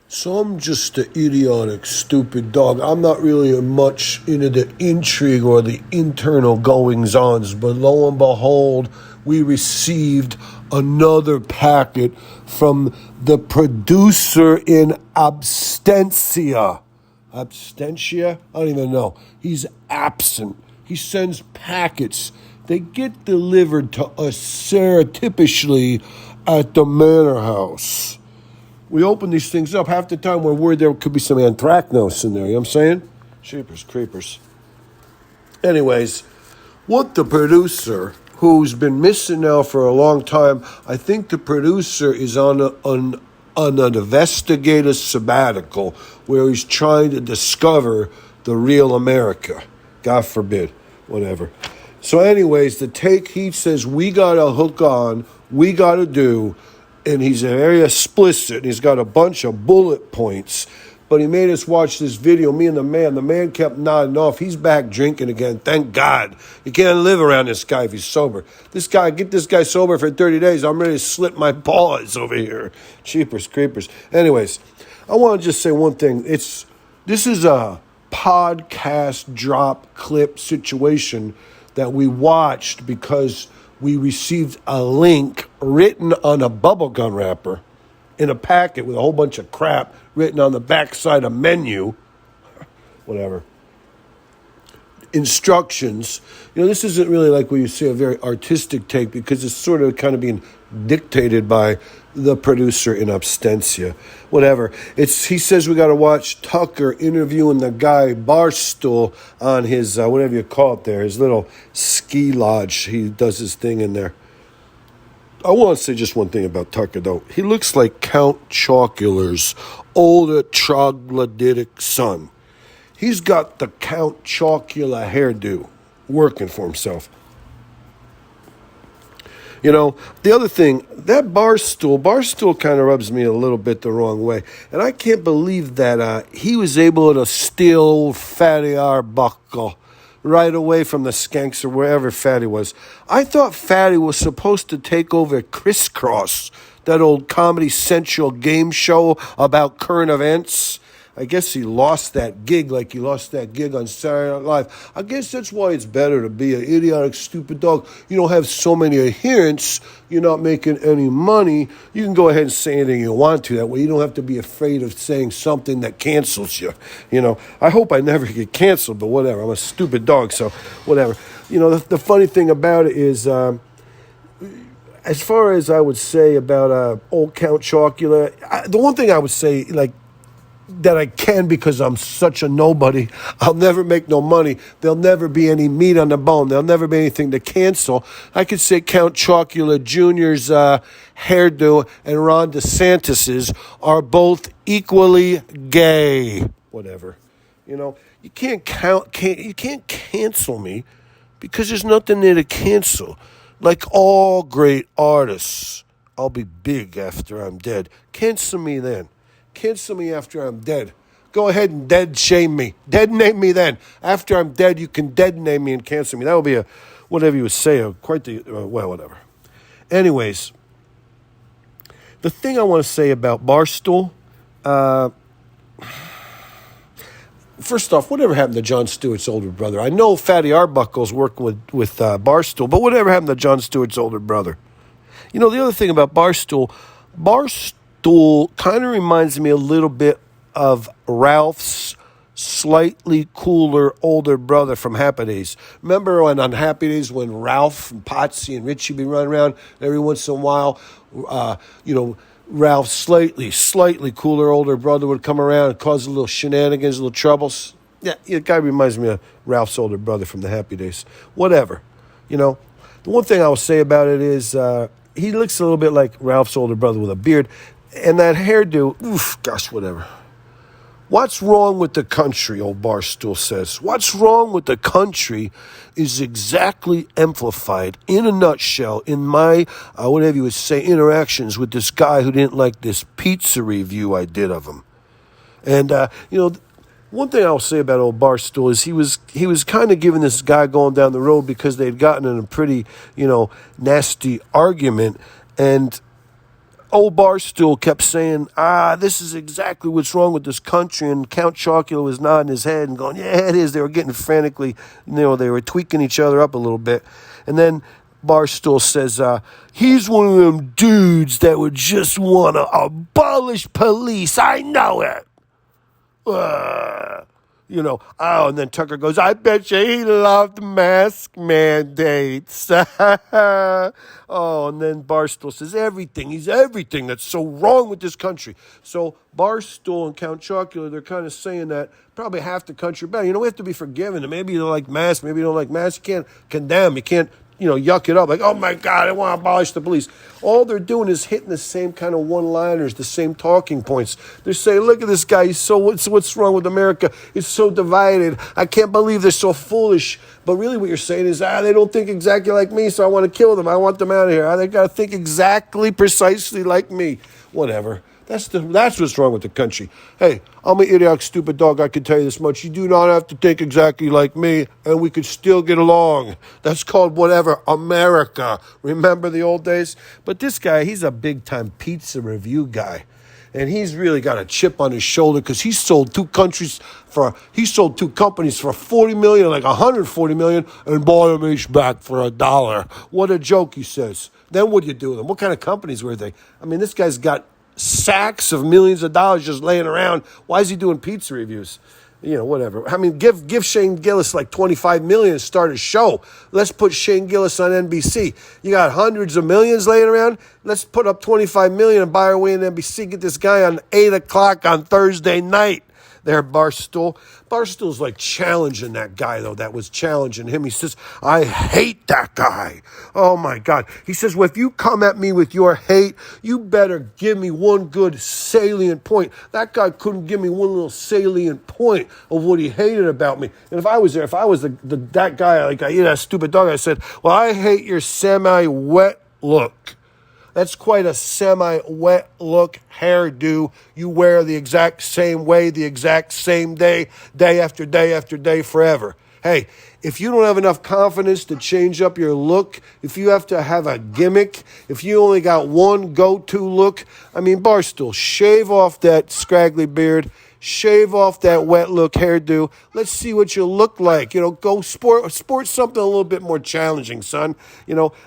So I'm just an idiotic, stupid dog. I'm not really much into the intrigue or the internal goings-ons, but lo and behold, we received another packet from the producer in absentia. Abstentia? I don't even know. He's absent. He sends packets. They get delivered to us surreptitiously at the manor house. We open these things up. Half the time we're worried there could be some anthracnose in there. You know what I'm saying? Sheepers, creepers. Anyways, what the producer, who's been missing now for a long time, I think the producer is on an investigative sabbatical where he's trying to discover the real America. God forbid. Whatever. So anyways, the take he says we got to hook on, we got to do, and he's very explicit. He's got a bunch of bullet points. But he made us watch this video, me and the man. The man kept nodding off. He's back drinking again. Thank God. You can't live around this guy if he's sober. Get this guy sober for 30 days. I'm ready to slit my paws over here. Cheapers, creepers. Anyways, I want to just say one thing. This is a podcast drop clip situation that we watched because we received a link written on a bubblegum wrapper in a packet with a whole bunch of crap written on the backside of menu, whatever, instructions. This isn't really like what you say a very artistic take because it's sort of kind of being dictated by the producer in absentia. Whatever. He says we got to watch Tucker interviewing the guy Barstool on his, whatever you call it there, his little ski lodge. He does his thing in there. I want to say just one thing about Tucker, though. He looks like Count Chocula's older troglodytic son. He's got the Count Chocula hairdo working for himself. The other thing, that Barstool kind of rubs me a little bit the wrong way. And I can't believe that he was able to steal old Fatty Arbuckle right away from the skanks or wherever Fatty was. I thought Fatty was supposed to take over Crisscross, that old Comedy Central game show about current events. I guess he lost that gig like he lost that gig on Saturday Night Live. I guess that's why it's better to be an idiotic, stupid dog. You don't have so many adherents. You're not making any money. You can go ahead and say anything you want to. That way you don't have to be afraid of saying something that cancels you. I hope I never get canceled, but whatever. I'm a stupid dog, so whatever. The funny thing about it is, as far as I would say about old Count Chocula, the one thing I would say, that I can because I'm such a nobody. I'll never make no money. There'll never be any meat on the bone. There'll never be anything to cancel. I could say Count Chocula Jr.'s hairdo and Ron DeSantis's are both equally gay. Whatever. You can't cancel me because there's nothing there to cancel. Like all great artists, I'll be big after I'm dead. Cancel me then. Cancel me after I'm dead. Go ahead and dead shame me. Dead name me then. After I'm dead, you can dead name me and cancel me. That would be whatever you would say, whatever. Anyways, the thing I want to say about Barstool, first off, whatever happened to Jon Stewart's older brother? I know Fatty Arbuckle's working with Barstool, but whatever happened to Jon Stewart's older brother? The other thing about Barstool kind of reminds me a little bit of Ralph's slightly cooler older brother from Happy Days. Remember on Happy Days when Ralph and Potsy and Richie be running around every once in a while, Ralph's slightly cooler older brother would come around and cause a little shenanigans, a little troubles. Yeah, the guy reminds me of Ralph's older brother from the Happy Days. Whatever. The one thing I will say about it is he looks a little bit like Ralph's older brother with a beard. And that hairdo, whatever. What's wrong with the country, old Barstool says. What's wrong with the country is exactly amplified in a nutshell in my, whatever you would say, interactions with this guy who didn't like this pizza review I did of him. And, one thing I'll say about old Barstool is he was kind of giving this guy going down the road because they'd gotten in a pretty, nasty argument. And Old Barstool kept saying, this is exactly what's wrong with this country. And Count Chocula was nodding his head and going, yeah, it is. They were getting frantically, they were tweaking each other up a little bit. And then Barstool says, he's one of them dudes that would just want to abolish police. I know it. And then Tucker goes, I bet you he loved mask mandates. And then Barstool says, he's everything that's so wrong with this country. So Barstool and Count Chocula, they're kind of saying that probably half the country better. We have to be forgiving. And maybe you don't like masks, maybe you don't like masks. You can't condemn, you can't, yuck it up. Like, oh my God, I want to abolish the police. All they're doing is hitting the same kind of one-liners, the same talking points. They're saying, look at this guy. What's wrong with America? It's so divided. I can't believe they're so foolish. But really what you're saying is, they don't think exactly like me, so I want to kill them. I want them out of here. They got to think exactly, precisely like me. Whatever. That's what's wrong with the country. Hey, I'm an idiotic, stupid dog. I can tell you this much. You do not have to think exactly like me, and we could still get along. That's called whatever, America. Remember the old days? But this guy, he's a big-time pizza review guy. And he's really got a chip on his shoulder because he sold two companies for $40 million, like $140 million, and bought them each back for $1. What a joke, he says. Then what do you do with them? What kind of companies were they? I mean, this guy's got sacks of millions of dollars just laying around. Why is he doing pizza reviews? Whatever. I mean, give Shane Gillis like $25 million and start a show. Let's put Shane Gillis on NBC. You got hundreds of millions laying around. Let's put up $25 million and buy our way in NBC. Get this guy on 8 o'clock on Thursday night. There, Barstool. Barstool's like challenging that guy, though, that was challenging him. He says, I hate that guy. Oh, my God. He says, well, if you come at me with your hate, you better give me one good salient point. That guy couldn't give me one little salient point of what he hated about me. And if I was there, that guy, like that stupid dog, I said, well, I hate your semi-wet look. That's quite a semi-wet look hairdo. You wear the exact same way, the exact same day, day after day after day, forever. Hey, if you don't have enough confidence to change up your look, if you have to have a gimmick, if you only got one go-to look, Barstool, shave off that scraggly beard, shave off that wet look hairdo. Let's see what you look like. Go sport something a little bit more challenging, son.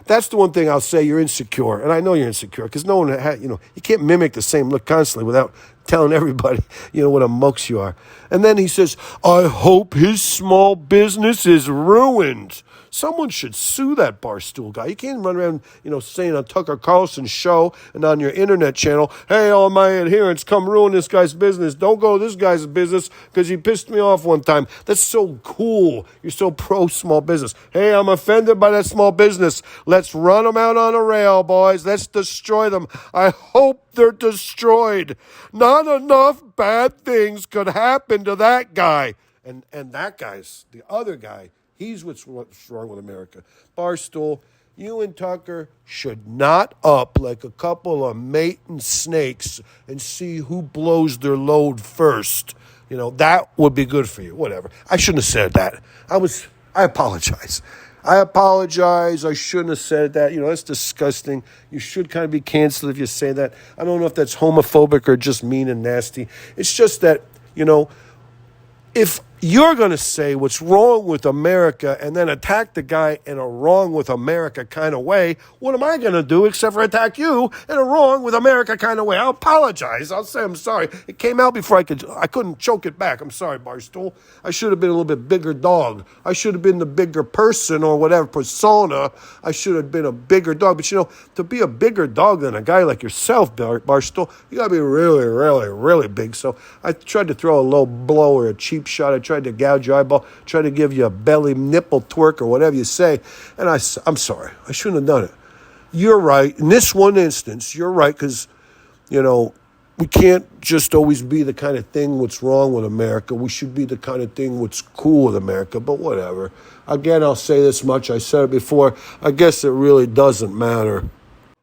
That's the one thing I'll say. You're insecure, and I know you're insecure because no one you can't mimic the same look constantly without telling everybody, what a mokes you are. And then he says, I hope his small business is ruined. Someone should sue that Barstool guy. You can't run around, saying on Tucker Carlson's show and on your internet channel, hey, all my adherents, come ruin this guy's business. Don't go to this guy's business because he pissed me off one time. That's so cool. You're so pro-small business. Hey, I'm offended by that small business. Let's run them out on a rail, boys. Let's destroy them. I hope they're destroyed. Not enough bad things could happen to that guy. And that guy's, the other guy, he's what's wrong with America. Barstool, you and Tucker should knot up like a couple of mating snakes and see who blows their load first. That would be good for you. Whatever. I shouldn't have said that. I apologize. I shouldn't have said that. That's disgusting. You should kind of be canceled if you say that. I don't know if that's homophobic or just mean and nasty. It's just that, if you're going to say what's wrong with America and then attack the guy in a wrong with America kind of way, what am I going to do except for attack you in a wrong with America kind of way? I'll apologize. I'll say I'm sorry. It came out before I couldn't choke it back. I'm sorry, Barstool. I should have been a little bit bigger dog. I should have been the bigger person or whatever persona. I should have been a bigger dog. But, to be a bigger dog than a guy like yourself, Barstool, you got to be really, really, really big. So I tried to throw a low blow or a cheap shot. I tried to gouge your eyeball, tried to give you a belly nipple twerk or whatever you say. And I'm sorry. I shouldn't have done it. You're right. In this one instance, you're right because, we can't just always be the kind of thing what's wrong with America. We should be the kind of thing what's cool with America, but whatever. Again, I'll say this much. I said it before. I guess it really doesn't matter.